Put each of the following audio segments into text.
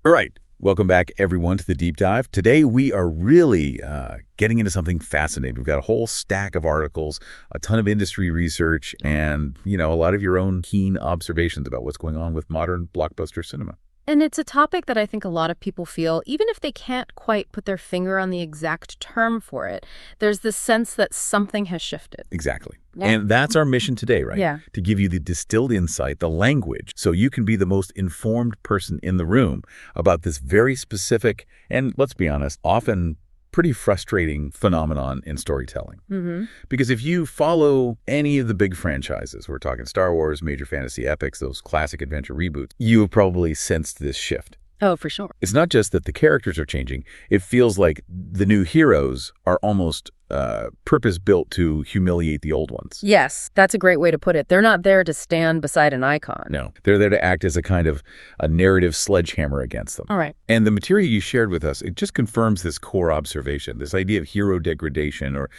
All right. Welcome back, everyone, to the Deep Dive. Today, we are really getting into something fascinating. We've got a whole stack of articles, a ton of industry research, and, a lot of your own keen observations about what's going on with modern blockbuster cinema. And it's a topic that I think a lot of people feel, even if they can't quite put their finger on the exact term for it, there's this sense that something has shifted. Exactly. Yeah. And that's our mission today, right? Yeah. To give you the distilled insight, the language, so you can be the most informed person in the room about this very specific and, let's be honest, often pretty frustrating phenomenon in storytelling. Mm-hmm. Because if you follow any of the big franchises, we're talking Star Wars, major fantasy epics, those classic adventure reboots, you have probably sensed this shift. Oh, for sure. It's not just that the characters are changing. It feels like the new heroes are almost purpose-built to humiliate the old ones. Yes, that's a great way to put it. They're not there to stand beside an icon. No, they're there to act as a kind of a narrative sledgehammer against them. All right. And the material you shared with us, it just confirms this core observation, this idea of hero degradation or,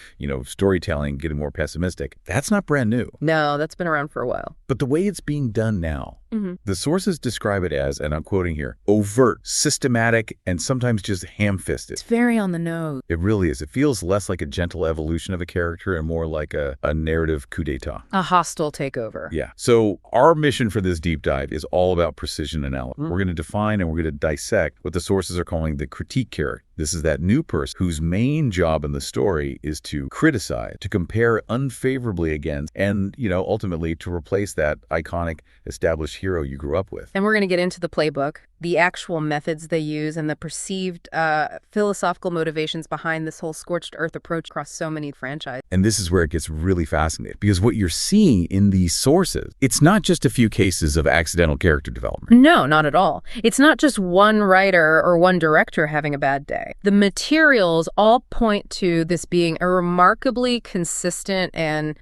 storytelling getting more pessimistic. That's not brand new. No, that's been around for a while. But the way it's being done now, Mm-hmm. the sources describe it as, and I'm quoting here, overt, systematic, and sometimes just ham-fisted. It's very on the nose. It really is. It feels less like a gentle evolution of a character and more like a narrative coup d'etat. A hostile takeover. Yeah. So our mission for this deep dive is all about precision analysis. Mm-hmm. We're going to define and we're going to dissect what the sources are calling the critique character. This is that new person whose main job in the story is to criticize, to compare unfavorably against, and, ultimately to replace that iconic established hero you grew up with. And we're going to get into the playbook, the actual methods they use, and the perceived philosophical motivations behind this whole scorched earth approach across so many franchises. And this is where it gets really fascinating, because what you're seeing in these sources, it's not just a few cases of accidental character development. No, not at all. It's not just one writer or one director having a bad day. The materials all point to this being a remarkably consistent and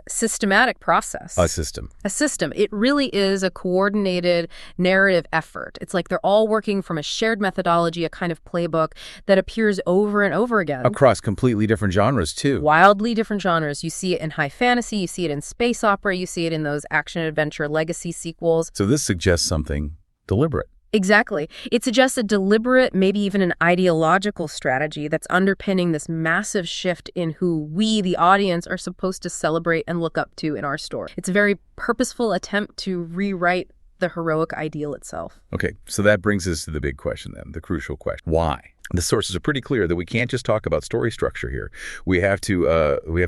systematic process. A system. A system. It really is a coordinated narrative effort. It's like they're all working from a shared methodology, a kind of playbook that appears over and over again. Across completely different genres, too. Wildly different genres. You see it in high fantasy, you see it in space opera, you see it in those action-adventure legacy sequels. So this suggests something deliberate. Exactly. It suggests a deliberate, maybe even an ideological strategy that's underpinning this massive shift in who we, the audience, are supposed to celebrate and look up to in our story. It's a very purposeful attempt to rewrite the heroic ideal itself. Okay, so that brings us to the big question then, the crucial question. Why? The sources are pretty clear that we can't just talk about story structure here. We have to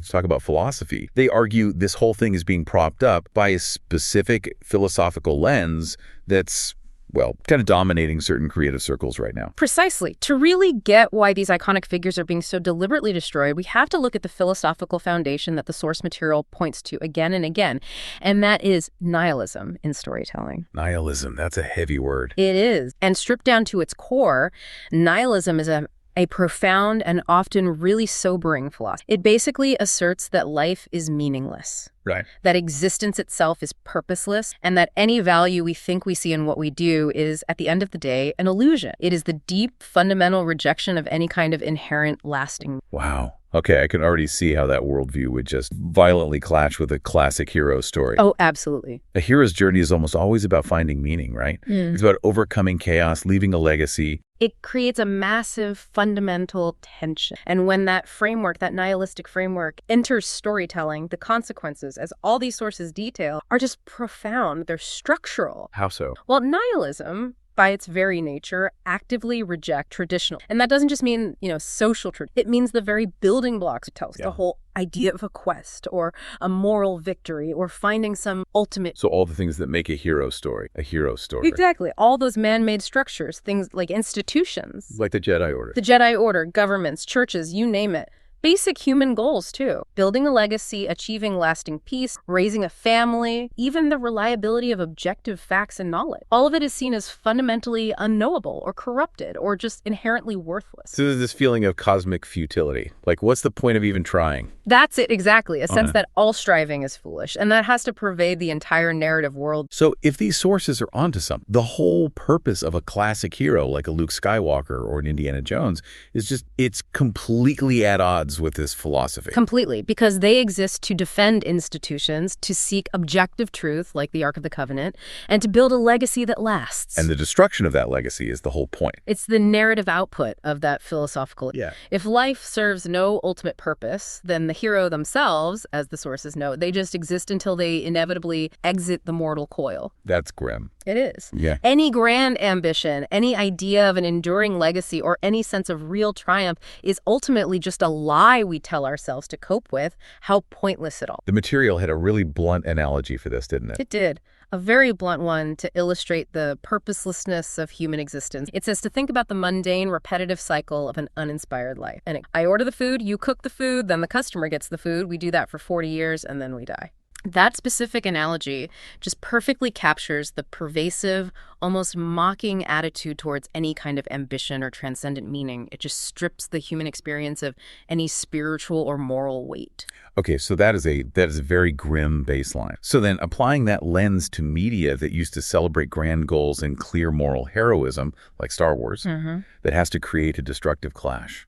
talk about philosophy. They argue this whole thing is being propped up by a specific philosophical lens that's, kind of dominating certain creative circles right now. Precisely. To really get why these iconic figures are being so deliberately destroyed, we have to look at the philosophical foundation that the source material points to again and again, and that is nihilism in storytelling. Nihilism, that's a heavy word. It is. And stripped down to its core, nihilism is a profound and often really sobering philosophy. It basically asserts that life is meaningless. Right. That existence itself is purposeless, and that any value we think we see in what we do is, at the end of the day, an illusion. It is the deep, fundamental rejection of any kind of inherent lasting. Wow. Okay, I can already see how that worldview would just violently clash with a classic hero story. Oh, absolutely. A hero's journey is almost always about finding meaning, right? It's about overcoming chaos, leaving a legacy. It creates a massive fundamental tension. And when that framework, that nihilistic framework, enters storytelling, the consequences, as all these sources detail, are just profound. They're structural. How so? Well, nihilism, by its very nature, actively reject traditional. And that doesn't just mean, social tradition. It means the very building blocks it tells, the whole idea of a quest or a moral victory or finding some ultimate. So all the things that make a hero story. Exactly. All those man-made structures, things like institutions. Like the Jedi Order. The Jedi Order, governments, churches, you name it. Basic human goals, too. Building a legacy, achieving lasting peace, raising a family, even the reliability of objective facts and knowledge. All of it is seen as fundamentally unknowable or corrupted or just inherently worthless. So there's this feeling of cosmic futility. Like, what's the point of even trying? That's it, exactly. A sense that all striving is foolish, and that has to pervade the entire narrative world. So if these sources are onto something, the whole purpose of a classic hero like a Luke Skywalker or an Indiana Jones is just, it's completely at odds with this philosophy. Completely, because they exist to defend institutions, to seek objective truth, like the Ark of the Covenant, and to build a legacy that lasts. And the destruction of that legacy is the whole point. It's the narrative output of that philosophical. Yeah. If life serves no ultimate purpose, then the hero themselves, as the sources note, they just exist until they inevitably exit the mortal coil. That's grim. It is. Yeah. Any grand ambition, any idea of an enduring legacy, or any sense of real triumph is ultimately just a lie we tell ourselves to cope with. How pointless it all. The material had a really blunt analogy for this, didn't it? It did. A very blunt one to illustrate the purposelessness of human existence. It says to think about the mundane, repetitive cycle of an uninspired life. And I order the food, you cook the food, then the customer gets the food. We do that for 40 years, and then we die. That specific analogy just perfectly captures the pervasive, almost mocking attitude towards any kind of ambition or transcendent meaning. It just strips the human experience of any spiritual or moral weight. Okay, so that is a very grim baseline. So then applying that lens to media that used to celebrate grand goals and clear moral heroism, like Star Wars, that has to create a destructive clash.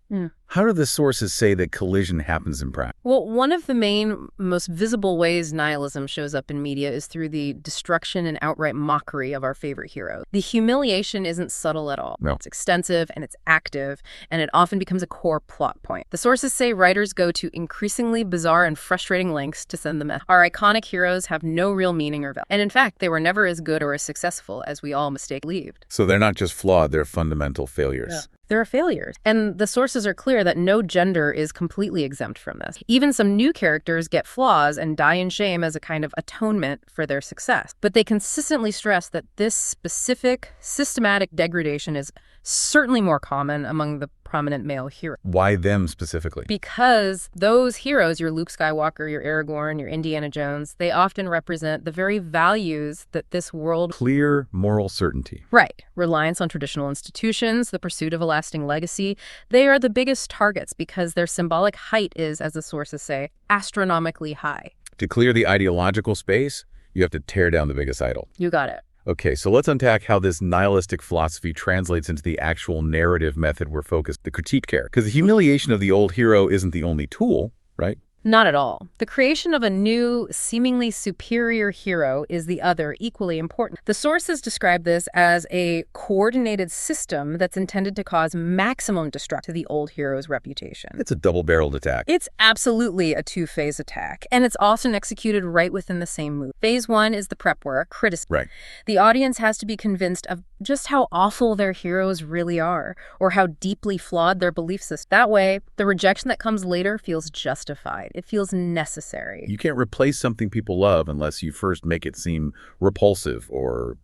How do the sources say that collision happens in practice? Well, one of the main, most visible ways nihilism shows up in media is through the destruction and outright mockery of our favorite hero. The humiliation isn't subtle at all. No. It's extensive and it's active, and it often becomes a core plot point. The sources say writers go to increasingly bizarre and frustrating lengths to send the message. Our iconic heroes have no real meaning or value. And in fact, they were never as good or as successful as we all mistakenly believed. So they're not just flawed, they're fundamental failures. Yeah. There are failures. And the sources are clear that no gender is completely exempt from this. Even some new characters get flaws and die in shame as a kind of atonement for their success. But they consistently stress that this specific, systematic degradation is certainly more common among the prominent male heroes. Why them specifically? Because those heroes, your Luke Skywalker, your Aragorn, your Indiana Jones, they often represent the very values that this world... Clear moral certainty. Right. Reliance on traditional institutions, the pursuit of a lasting legacy. They are the biggest targets because their symbolic height is, as the sources say, astronomically high. To clear the ideological space, you have to tear down the biggest idol. You got it. Okay, so let's unpack how this nihilistic philosophy translates into the actual narrative method we're focused, the critique care. Because the humiliation of the old hero isn't the only tool, right? Not at all. The creation of a new, seemingly superior hero is the other, equally important. The sources describe this as a coordinated system that's intended to cause maximum destruction to the old hero's reputation. It's a double-barreled attack. It's absolutely a two-phase attack, and it's often executed right within the same move. Phase one is the prep work, criticism. Right. The audience has to be convinced of just how awful their heroes really are, or how deeply flawed their belief system. That way, the rejection that comes later feels justified. It feels necessary. You can't replace something people love unless you first make it seem repulsive or,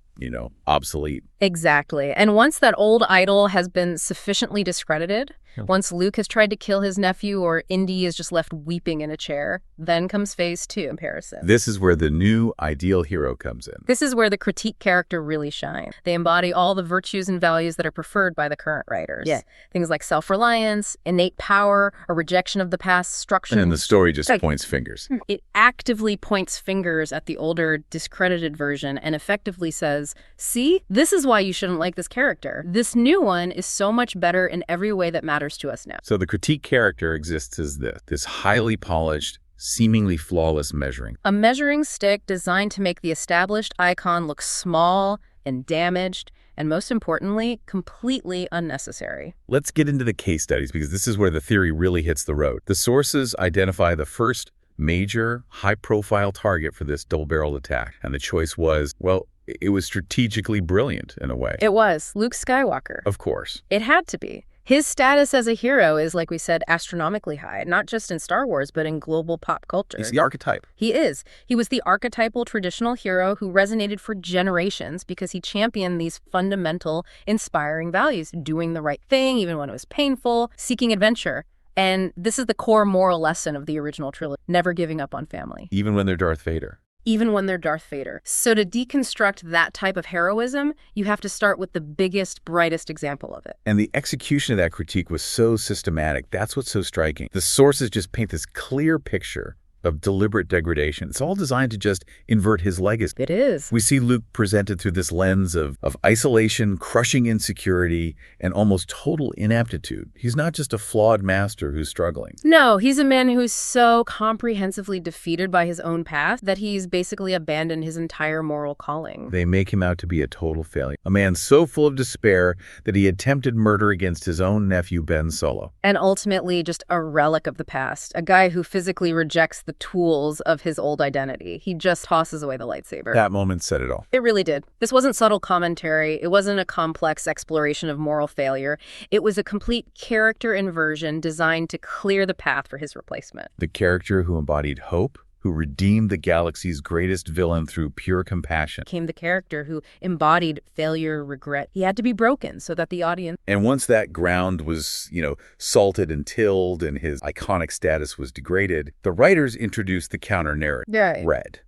obsolete. Exactly. And once that old idol has been sufficiently discredited, once Luke has tried to kill his nephew or Indy is just left weeping in a chair, then comes phase two, comparison. This is where the new ideal hero comes in. This is where the critique character really shines. They embody all the virtues and values that are preferred by the current writers. Yeah. Things like self-reliance, innate power, a rejection of the past structure. And the story just points fingers. It actively points fingers at the older, discredited version and effectively says, see, this is why you shouldn't like this character. This new one is so much better in every way that matters to us now. So the critique character exists as this highly polished, seemingly flawless measuring. A measuring stick designed to make the established icon look small and damaged, and most importantly, completely unnecessary. Let's get into the case studies because this is where the theory really hits the road. The sources identify the first major, high-profile target for this double-barreled attack, and the choice was, well, it was strategically brilliant in a way. It was. Luke Skywalker. Of course. It had to be. His status as a hero is, like we said, astronomically high, not just in Star Wars, but in global pop culture. He's the archetype. He is. He was the archetypal traditional hero who resonated for generations because he championed these fundamental, inspiring values, doing the right thing, even when it was painful, seeking adventure. And this is the core moral lesson of the original trilogy, never giving up on family. Even when they're Darth Vader. even when they're Darth Vader. So to deconstruct that type of heroism, you have to start with the biggest, brightest example of it. And the execution of that critique was so systematic. That's what's so striking. The sources just paint this clear picture of deliberate degradation. It's all designed to just invert his legacy. It is. We see Luke presented through this lens of isolation, crushing insecurity, and almost total inaptitude. He's not just a flawed master who's struggling. No, he's a man who's so comprehensively defeated by his own past that he's basically abandoned his entire moral calling. They make him out to be a total failure. A man so full of despair that he attempted murder against his own nephew, Ben Solo. And ultimately just a relic of the past, a guy who physically rejects the tools of his old identity. He just tosses away the lightsaber. That moment said it all. It really did. This wasn't subtle commentary. It wasn't a complex exploration of moral failure. It was a complete character inversion designed to clear the path for his replacement. The character who embodied hope, who redeemed the galaxy's greatest villain through pure compassion. Became the character who embodied failure, regret. He had to be broken so that the audience... And once that ground was, salted and tilled and his iconic status was degraded, the writers introduced the counter-narrative, Red.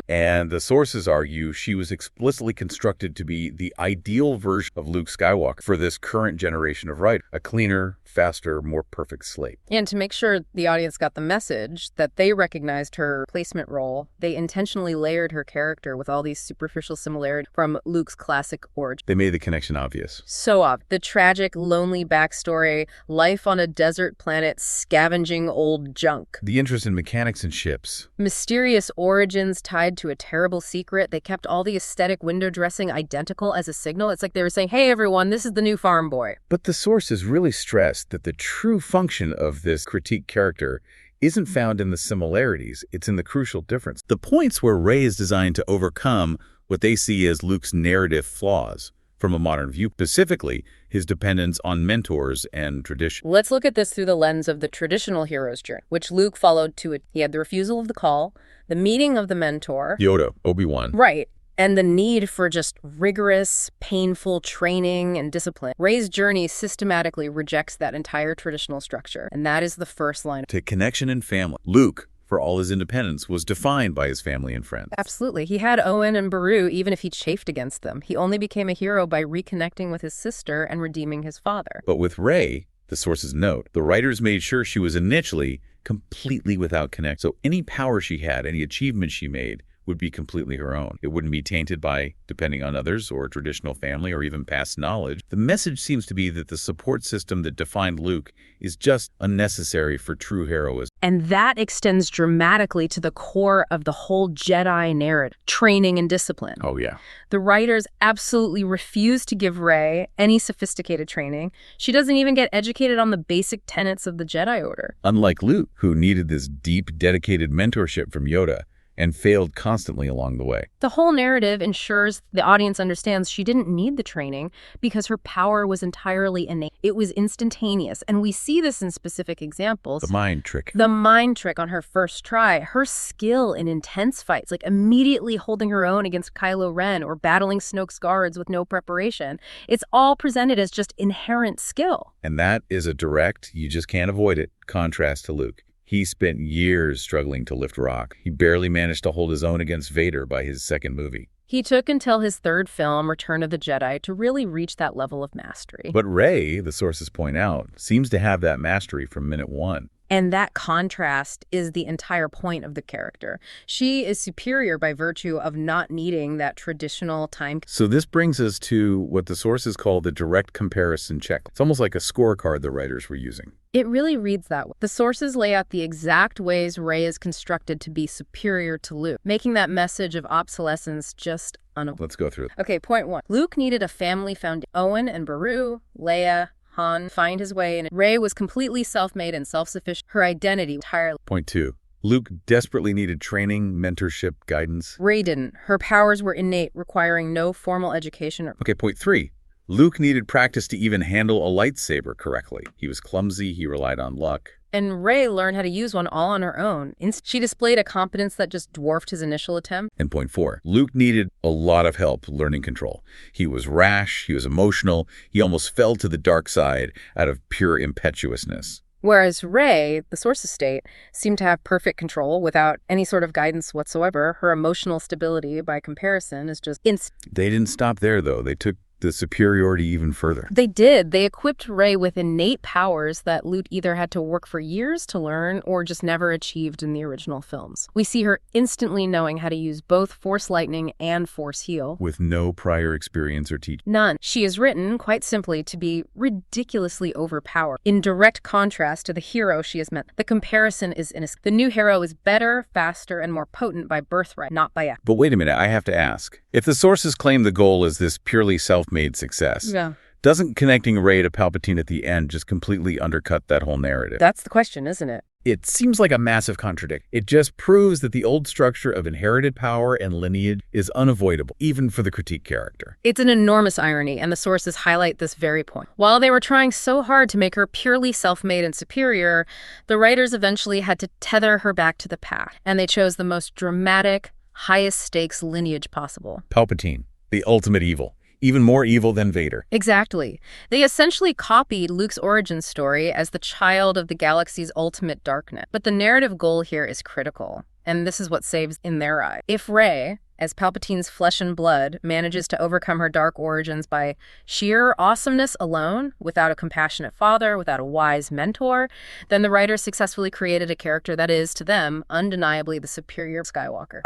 And the sources argue she was explicitly constructed to be the ideal version of Luke Skywalker for this current generation of writers, a cleaner, faster, more perfect slate. And to make sure the audience got the message that they recognized her replacement role, they intentionally layered her character with all these superficial similarities from Luke's classic origin. They made the connection obvious. So obvious. The tragic, lonely backstory, life on a desert planet scavenging old junk. The interest in mechanics and ships. Mysterious origins tied to a terrible secret. They kept all the aesthetic window dressing identical as a signal. It's like they were saying, hey, everyone, this is the new farm boy. But the sources really stressed that the true function of this critique character isn't found in the similarities. It's in the crucial difference. The points where Rey is designed to overcome what they see as Luke's narrative flaws from a modern view, specifically his dependence on mentors and tradition. Let's look at this through the lens of the traditional hero's journey, which Luke followed to it. He had the refusal of the call, the meeting of the mentor. Yoda, Obi-Wan. Right. And the need for just rigorous, painful training and discipline. Rey's journey systematically rejects that entire traditional structure. And that is the first line. To connection and family. Luke, for all his independence, was defined by his family and friends. Absolutely. He had Owen and Beru even if he chafed against them. He only became a hero by reconnecting with his sister and redeeming his father. But with Rey, the sources note, the writers made sure she was initially completely without connect. So any power she had, any achievement she made, would be completely her own. It wouldn't be tainted by depending on others or traditional family or even past knowledge. The message seems to be that the support system that defined Luke is just unnecessary for true heroism. And that extends dramatically to the core of the whole Jedi narrative, training and discipline. Oh, yeah. The writers absolutely refuse to give Rey any sophisticated training. She doesn't even get educated on the basic tenets of the Jedi Order. Unlike Luke, who needed this deep, dedicated mentorship from Yoda, and failed constantly along the way. The whole narrative ensures the audience understands she didn't need the training because her power was entirely innate. It was instantaneous, and we see this in specific examples. The mind trick. The mind trick on her first try, her skill in intense fights, like immediately holding her own against Kylo Ren or battling Snoke's guards with no preparation. It's all presented as just inherent skill. And that is a direct, you just can't avoid it, contrast to Luke. He spent years struggling to lift rock. He barely managed to hold his own against Vader by his second movie. He took until his third film, Return of the Jedi, to really reach that level of mastery. But Rey, the sources point out, seems to have that mastery from minute one. And that contrast is the entire point of the character. She is superior by virtue of not needing that traditional time. So this brings us to what the sources call the direct comparison check. It's almost like a scorecard the writers were using. It really reads that way. The sources lay out the exact ways Rey is constructed to be superior to Luke, making that message of obsolescence just unavoidable. Let's go through it. Okay, point one. Luke needed a family foundation. Owen and Beru, Leia, Han find his way, and Rey was completely self-made and self-sufficient. Her identity entirely. Point two. Luke desperately needed training, mentorship, guidance. Rey didn't. Her powers were innate, requiring no formal education. Okay, point three. Luke needed practice to even handle a lightsaber correctly. He was clumsy, he relied on luck. And Rey learned how to use one all on her own. She displayed a competence that just dwarfed his initial attempt. And point four, Luke needed a lot of help learning control. He was rash, he was emotional, he almost fell to the dark side out of pure impetuousness. Whereas Rey, the source's state, seemed to have perfect control without any sort of guidance whatsoever. Her emotional stability, by comparison, is just instant. They didn't stop there, though. They took the superiority even further. They did. They equipped Rey with innate powers that Luke either had to work for years to learn or just never achieved in the original films. We see her instantly knowing how to use both Force Lightning and Force Heal. With no prior experience or teaching. None. She is written, quite simply, to be ridiculously overpowered. In direct contrast to the hero she is meant. The comparison is innocent. The new hero is better, faster, and more potent by birthright, not by act. But wait a minute, I have to ask. If the sources claim the goal is this purely self-made success, doesn't connecting Rey to Palpatine at the end just completely undercut that whole narrative? That's the question, isn't it? It seems like a massive contradiction. It just proves that the old structure of inherited power and lineage is unavoidable, even for the critique character. It's an enormous irony, and the sources highlight this very point. While they were trying so hard to make her purely self-made and superior, the writers eventually had to tether her back to the past, and they chose the most dramatic, highest-stakes lineage possible. Palpatine, the ultimate evil. Even more evil than Vader. Exactly. They essentially copied Luke's origin story as the child of the galaxy's ultimate darkness. But the narrative goal here is critical, and this is what saves in their eye. If Rey, as Palpatine's flesh and blood, manages to overcome her dark origins by sheer awesomeness alone, without a compassionate father, without a wise mentor, then the writers successfully created a character that is, to them, undeniably the superior Skywalker.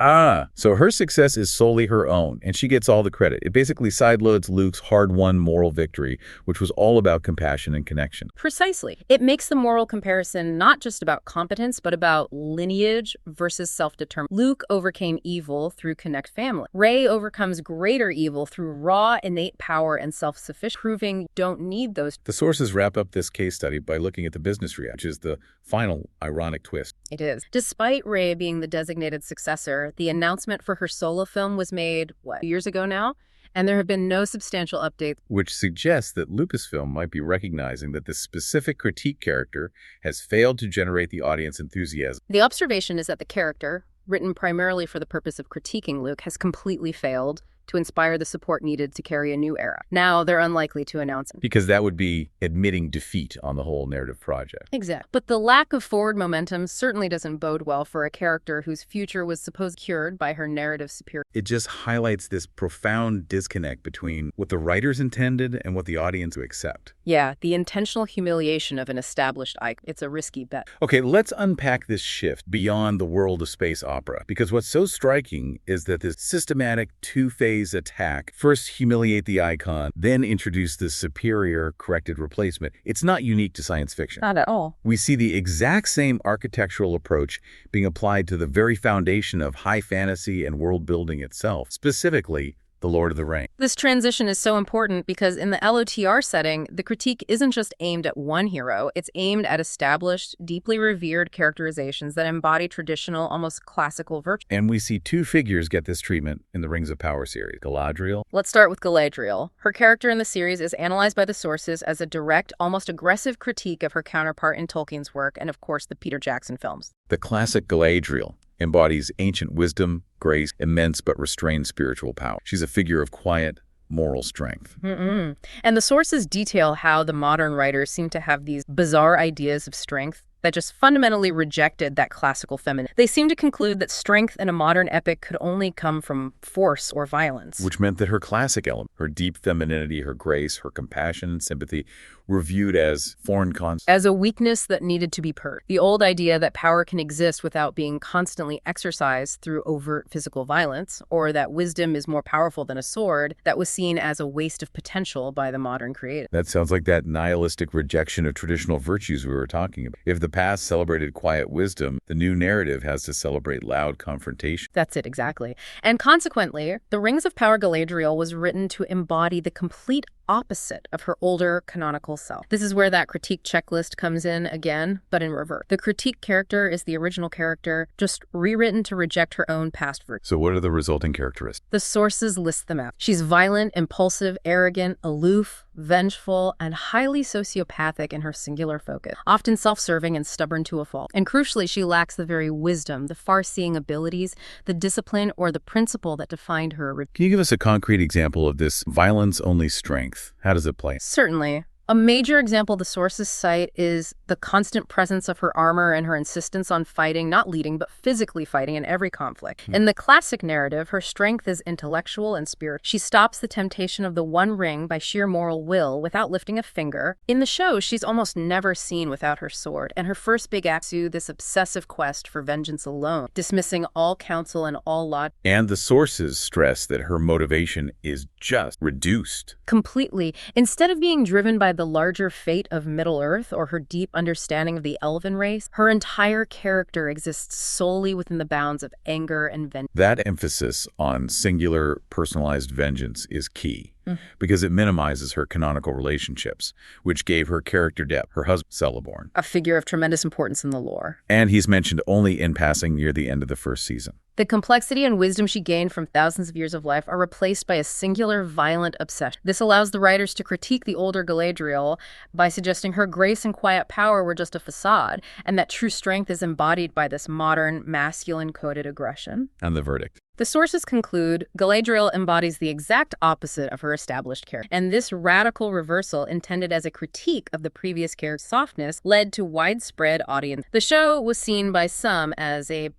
So her success is solely her own, and she gets all the credit. It basically sideloads Luke's hard-won moral victory, which was all about compassion and connection. Precisely. It makes the moral comparison not just about competence, but about lineage versus self-determination. Luke overcame evil through connect family. Rey overcomes greater evil through raw, innate power and self-sufficiency, proving you don't need those. The sources wrap up this case study by looking at the business reaction, which is the final ironic twist. It is. Despite Rey being the designated successor, the announcement for her solo film was made, 2 years ago now? And there have been no substantial updates. Which suggests that Lucasfilm might be recognizing that this specific critique character has failed to generate the audience enthusiasm. The observation is that the character, written primarily for the purpose of critiquing Luke, has completely failed to inspire the support needed to carry a new era. Now they're unlikely to announce it. Because that would be admitting defeat on the whole narrative project. Exactly. But the lack of forward momentum certainly doesn't bode well for a character whose future was supposed cured by her narrative superiority. It just highlights this profound disconnect between what the writers intended and what the audience would accept. Yeah, the intentional humiliation of an established icon. It's a risky bet. Okay, let's unpack this shift beyond the world of space opera, because what's so striking is that this systematic two-phase attack first humiliate the icon, then introduce the superior corrected replacement. It's not unique to science fiction. Not at all. We see the exact same architectural approach being applied to the very foundation of high fantasy and world building itself, specifically The Lord of the Rings. This transition is so important because in the LOTR setting, the critique isn't just aimed at one hero, it's aimed at established, deeply revered characterizations that embody traditional, almost classical virtues. And we see two figures get this treatment in the Rings of Power series, Galadriel. Let's start with Galadriel. Her character in the series is analyzed by the sources as a direct, almost aggressive critique of her counterpart in Tolkien's work and, of course, the Peter Jackson films. The classic Galadriel embodies ancient wisdom, grace, immense but restrained spiritual power. She's a figure of quiet, moral strength. And the sources detail how the modern writers seem to have these bizarre ideas of strength that just fundamentally rejected that classical feminine. They seem to conclude that strength in a modern epic could only come from force or violence. Which meant that her classic element, her deep femininity, her grace, her compassion and sympathy, were viewed as foreign concepts. As a weakness that needed to be purged. The old idea that power can exist without being constantly exercised through overt physical violence, or that wisdom is more powerful than a sword, that was seen as a waste of potential by the modern creative. That sounds like that nihilistic rejection of traditional virtues we were talking about. If the past celebrated quiet wisdom, the new narrative has to celebrate loud confrontation. That's it, exactly. And consequently, The Rings of Power Galadriel was written to embody the complete opposite of her older canonical self. This is where that critique checklist comes in again, but in reverse. The critique character is the original character, just rewritten to reject her own past virtues. So what are the resulting characteristics? The sources list them out. She's violent, impulsive, arrogant, aloof, vengeful, and highly sociopathic in her singular focus, often self-serving and stubborn to a fault. And crucially, she lacks the very wisdom, the far-seeing abilities, the discipline, or the principle that defined her. Can you give us a concrete example of this violence-only strength? How does it play? Certainly. A major example the sources cite is the constant presence of her armor and her insistence on fighting, not leading, but physically fighting in every conflict. In the classic narrative, her strength is intellectual and spiritual. She stops the temptation of the One Ring by sheer moral will without lifting a finger. In the show, she's almost never seen without her sword, and her first big act is this obsessive quest for vengeance alone, dismissing all counsel and all logic. And the sources stress that her motivation is just reduced. Completely. Instead of being driven by the larger fate of Middle-earth or her deep understanding of the elven race, her entire character exists solely within the bounds of anger and vengeance. That emphasis on singular, personalized vengeance is key. Because it minimizes her canonical relationships, which gave her character depth. Her husband, Celeborn, A figure of tremendous importance in the lore. and he's mentioned only in passing near the end of the first season. The complexity and wisdom she gained from thousands of years of life are replaced by a singular, violent obsession. This allows the writers to critique the older Galadriel by suggesting her grace and quiet power were just a facade, and that true strength is embodied by this modern, masculine-coded aggression. And the verdict. The sources conclude Galadriel embodies the exact opposite of her established character, and this radical reversal, intended as a critique of the previous character's softness, led to widespread audience. The show was seen by some as a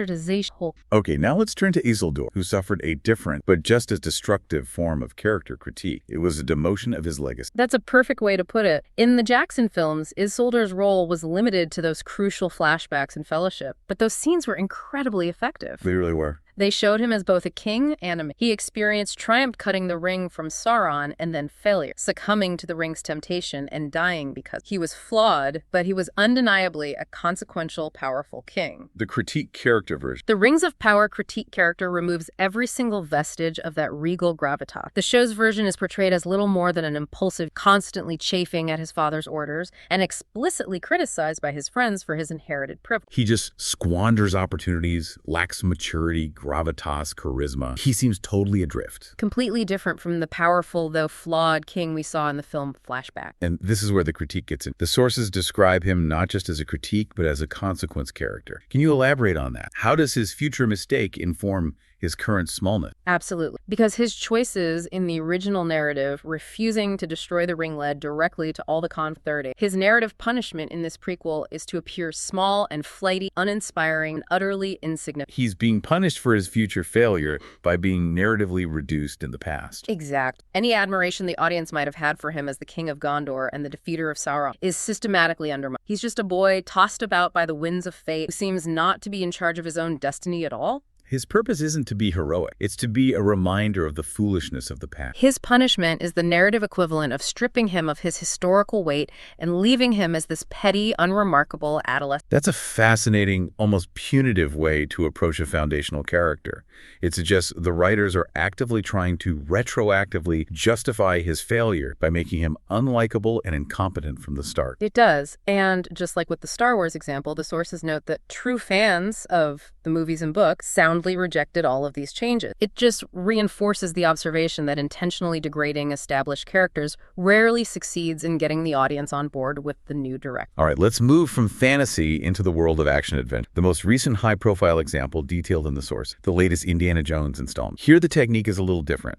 bastardization. Okay, now let's turn to Isildur, who suffered a different, but just as destructive form of character critique. It was a demotion of his legacy. That's a perfect way to put it. In the Jackson films, Isildur's role was limited to those crucial flashbacks in Fellowship, but those scenes were incredibly effective. They really were. They showed him as both a king and a man. He experienced triumph cutting the ring from Sauron and then failure, succumbing to the ring's temptation and dying because he was flawed, but he was undeniably a consequential, powerful king. The critique character version. The Rings of Power critique character removes every single vestige of that regal gravitas. The show's version is portrayed as little more than an impulsive, constantly chafing at his father's orders, and explicitly criticized by his friends for his inherited privilege. He just squanders opportunities, lacks maturity, gravitas, charisma. He seems totally adrift. Completely different from the powerful, though flawed king we saw in the film Flashback. And this is where the critique gets in. The sources describe him not just as a critique, but as a consequence character. Can you elaborate on that? How does his future mistake inform his current smallness? Absolutely. Because his choices in the original narrative, refusing to destroy the ring, led directly to all the Con 30. His narrative punishment in this prequel is to appear small and flighty, uninspiring, and utterly insignificant. He's being punished for his future failure by being narratively reduced in the past. Exact. Any admiration the audience might have had for him as the king of Gondor and the defeater of Sauron is systematically undermined. He's just a boy tossed about by the winds of fate who seems not to be in charge of his own destiny at all. His purpose isn't to be heroic. It's to be a reminder of the foolishness of the past. His punishment is the narrative equivalent of stripping him of his historical weight and leaving him as this petty, unremarkable adolescent. That's a fascinating, almost punitive way to approach a foundational character. It suggests the writers are actively trying to retroactively justify his failure by making him unlikable and incompetent from the start. It does. And just like with the Star Wars example, the sources note that true fans of the movies and books soundly rejected all of these changes. It just reinforces the observation that intentionally degrading established characters rarely succeeds in getting the audience on board with the new direction. All right, let's move from fantasy into the world of action-adventure. The most recent high-profile example detailed in the source, the latest Indiana Jones installment. Here the technique is a little different.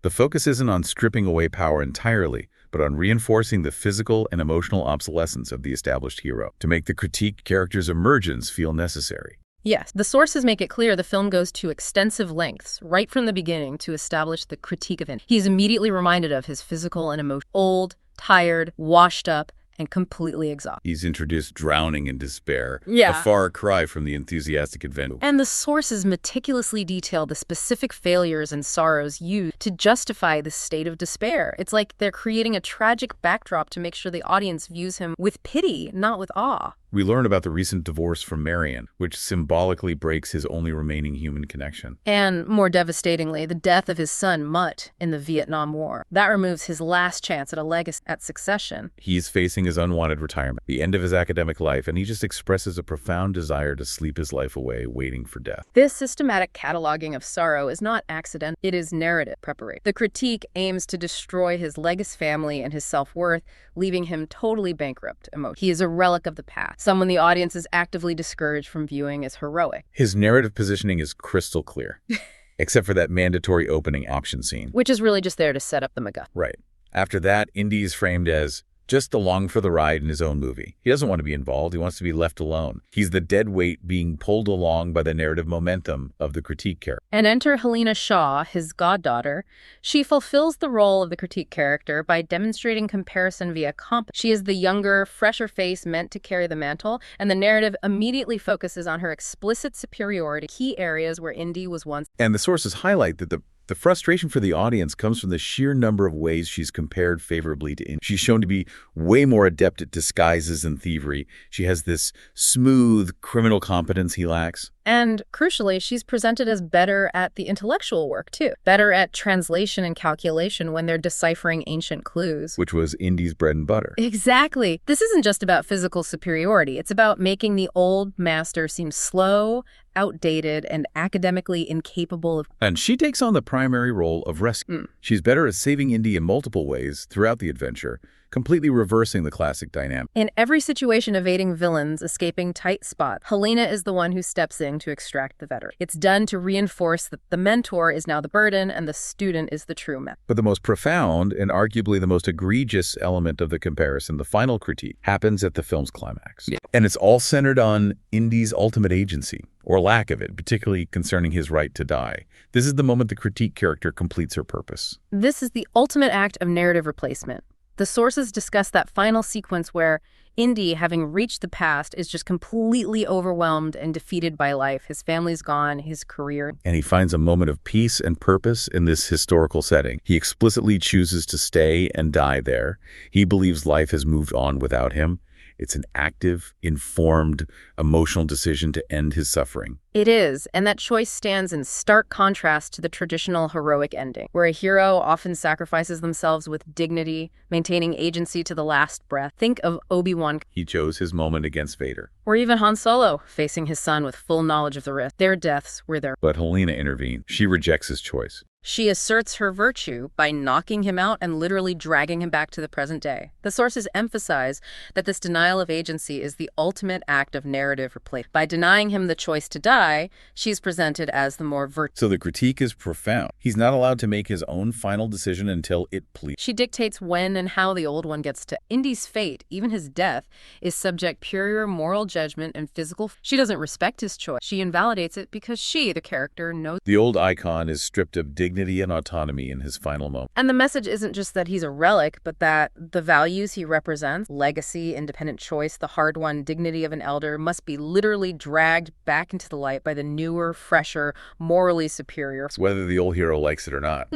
The focus isn't on stripping away power entirely, but on reinforcing the physical and emotional obsolescence of the established hero to make the critique character's emergence feel necessary. Yes, the sources make it clear the film goes to extensive lengths right from the beginning to establish the critique of him. He's immediately reminded of his physical and emotional, old, tired, washed up, and completely exhausted. He's introduced drowning in despair, Yeah. a far cry from the enthusiastic adventure. And the sources meticulously detail the specific failures and sorrows used to justify this state of despair. It's like they're creating a tragic backdrop to make sure the audience views him with pity, not with awe. We learn about the recent divorce from Marion, which symbolically breaks his only remaining human connection. And more devastatingly, the death of his son, Mutt, in the Vietnam War. That removes his last chance at a legacy at succession. He's facing his unwanted retirement, the end of his academic life, and he just expresses a profound desire to sleep his life away, waiting for death. This systematic cataloging of sorrow is not accidental. It is narrative preparation. The critique aims to destroy his legacy family and his self-worth, leaving him totally bankrupt emotionally. He is a relic of the past, someone the audience is actively discouraged from viewing as heroic. His narrative positioning is crystal clear, except for that mandatory opening action scene. Which is really just there to set up the MacGuffin. Right. After that, Indy is framed as just along for the ride in his own movie. He doesn't want to be involved. He wants to be left alone. He's the dead weight being pulled along by the narrative momentum of the critique character. And enter Helena Shaw, his goddaughter. She fulfills the role of the critique character by demonstrating comparison via competence. She is the younger, fresher face meant to carry the mantle, and the narrative immediately focuses on her explicit superiority, key areas where Indy was once. And the sources highlight that the frustration for the audience comes from the sheer number of ways she's compared favorably to Indy. She's shown to be way more adept at disguises and thievery. She has this smooth criminal competence he lacks. And crucially, she's presented as better at the intellectual work, too. Better at translation and calculation when they're deciphering ancient clues. Which was Indy's bread and butter. Exactly. This isn't just about physical superiority. It's about making the old master seem slow, outdated, and academically incapable of... And she takes on the primary role of rescue. She's better at saving Indy in multiple ways throughout the adventure, completely reversing the classic dynamic. In every situation evading villains, escaping tight spots, Helena is the one who steps in to extract the veteran. It's done to reinforce that the mentor is now the burden and the student is the true mentor. But the most profound and arguably the most egregious element of the comparison, the final critique, happens at the film's climax. Yeah. And it's all centered on Indy's ultimate agency, or lack of it, particularly concerning his right to die. This is the moment the critique character completes her purpose. This is the ultimate act of narrative replacement. The sources discuss that final sequence where Indy, having reached the past, is just completely overwhelmed and defeated by life. His family's gone, his career. And he finds a moment of peace and purpose in this historical setting. He explicitly chooses to stay and die there. He believes life has moved on without him. It's an active, informed, emotional decision to end his suffering. It is, and that choice stands in stark contrast to the traditional heroic ending, where a hero often sacrifices themselves with dignity, maintaining agency to the last breath. Think of Obi-Wan. He chose his moment against Vader. Or even Han Solo, facing his son with full knowledge of the risk. Their deaths were their... But Helena intervened. She rejects his choice. She asserts her virtue by knocking him out and literally dragging him back to the present day. The sources emphasize that this denial of agency is the ultimate act of narrative replacement. By denying him the choice to die, she's presented as the more virtuous. So the critique is profound. He's not allowed to make his own final decision until it pleases. She dictates when and how the old one gets to. Indy's fate, even his death, is subject pure moral judgment and physical. She doesn't respect his choice. She invalidates it because she, the character, knows. The old icon is stripped of dignity and autonomy in his final moment. And the message isn't just that he's a relic, but that the values he represents, legacy, independent choice, the hard-won dignity of an elder, must be literally dragged back into the light by the newer, fresher, morally superior. Whether the old hero likes it or not.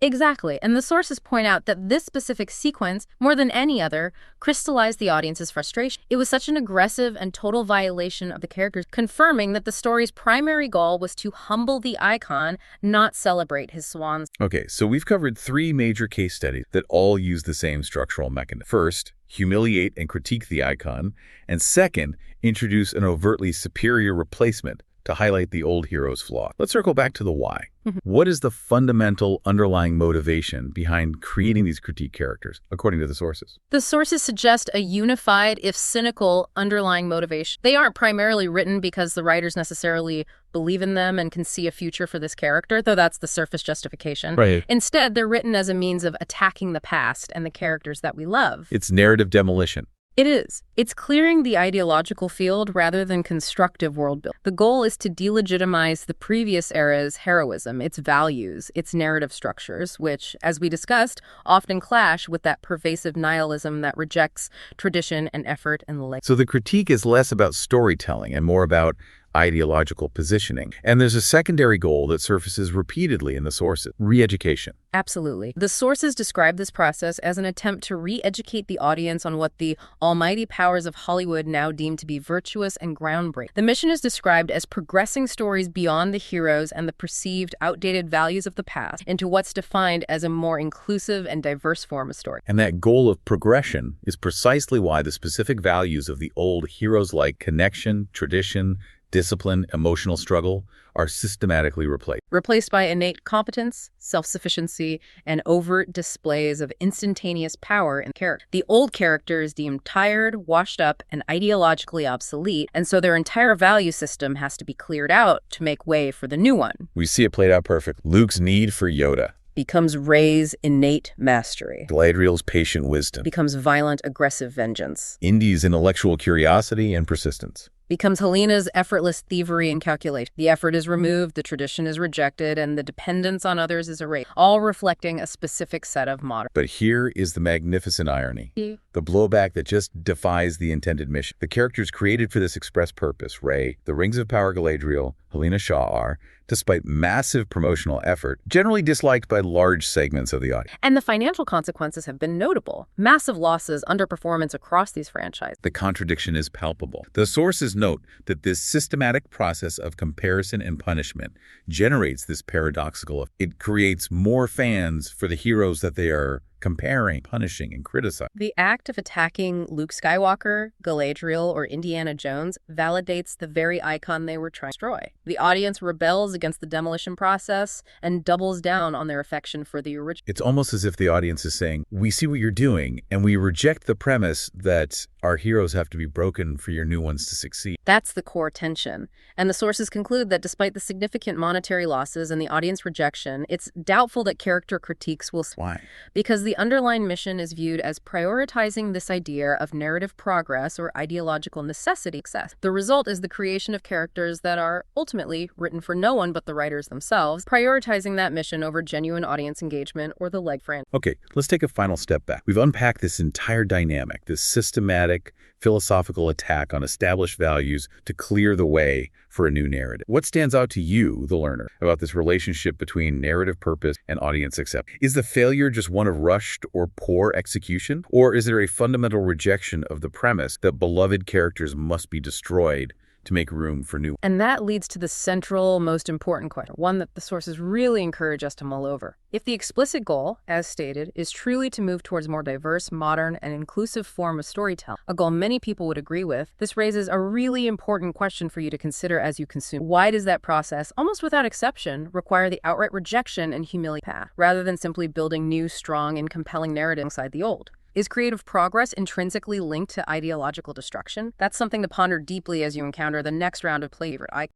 Exactly. And the sources point out that this specific sequence, more than any other, crystallized the audience's frustration. It was such an aggressive and total violation of the characters, confirming that the story's primary goal was to humble the icon, not celebrate his swans. Okay, so we've covered 3 major case studies that all use the same structural mechanism. First, humiliate and critique the icon. And second, introduce an overtly superior replacement to highlight the old hero's flaw. Let's circle back to the why. What is the fundamental underlying motivation behind creating these critique characters, according to the sources? The sources suggest a unified, if cynical, underlying motivation. They aren't primarily written because the writers necessarily believe in them and can see a future for this character, though that's the surface justification. Right. Instead, they're written as a means of attacking the past and the characters that we love. It's narrative demolition. It is. It's clearing the ideological field rather than constructive world building. The goal is to delegitimize the previous era's heroism, its values, its narrative structures, which, as we discussed, often clash with that pervasive nihilism that rejects tradition and effort and legacy. So the critique is less about storytelling and more about ideological positioning. And there's a secondary goal that surfaces repeatedly in the sources: re-education. Absolutely. The sources describe this process as an attempt to re-educate the audience on what the almighty powers of Hollywood now deem to be virtuous and groundbreaking. The mission is described as progressing stories beyond the heroes and the perceived outdated values of the past into what's defined as a more inclusive and diverse form of story. And that goal of progression is precisely why the specific values of the old heroes like connection, tradition, discipline, emotional struggle are systematically replaced by innate competence, self-sufficiency, and overt displays of instantaneous power and character. The old character is deemed tired, washed up, and ideologically obsolete, and so their entire value system has to be cleared out to make way for the new one. We see it played out perfect. Luke's need for Yoda, becomes Rey's innate mastery, Galadriel's patient wisdom, becomes violent, aggressive vengeance, Indy's intellectual curiosity and persistence, becomes Helena's effortless thievery and calculation. The effort is removed, the tradition is rejected, and the dependence on others is erased, all reflecting a specific set of modern. But here is the magnificent irony, the blowback that just defies the intended mission. The characters created for this express purpose, Rey, the Rings of Power Galadriel, Helena Shaw are, despite massive promotional effort, generally disliked by large segments of the audience. And the financial consequences have been notable. Massive losses, underperformance across these franchises. The contradiction is palpable. The sources note that this systematic process of comparison and punishment generates this paradoxical effect. It creates more fans for the heroes that they are comparing, punishing, and criticizing. The act of attacking Luke Skywalker, Galadriel, or Indiana Jones validates the very icon they were trying to destroy. The audience rebels against the demolition process and doubles down on their affection for the original. It's almost as if the audience is saying, we see what you're doing, and we reject the premise that our heroes have to be broken for your new ones to succeed. That's the core tension. And the sources conclude that despite the significant monetary losses and the audience rejection, it's doubtful that character critiques will... Why? Because the underlying mission is viewed as prioritizing this idea of narrative progress or ideological necessity success. The result is the creation of characters that are ultimately written for no one but the writers themselves, prioritizing that mission over genuine audience engagement or the leg friend. Okay, let's take a final step back. We've unpacked this entire dynamic, this systematic, philosophical attack on established values to clear the way for a new narrative. What stands out to you, the learner, about this relationship between narrative purpose and audience acceptance? Is the failure just one of rushed or poor execution? Or is there a fundamental rejection of the premise that beloved characters must be destroyed to make room for new? And that leads to the central, most important question, one that the sources really encourage us to mull over. If the explicit goal, as stated, is truly to move towards more diverse, modern, and inclusive form of storytelling, a goal many people would agree with, this raises a really important question for you to consider as you consume. Why does that process, almost without exception, require the outright rejection and humiliating path, rather than simply building new, strong, and compelling narrative alongside the old? Is creative progress intrinsically linked to ideological destruction? That's something to ponder deeply as you encounter the next round of play.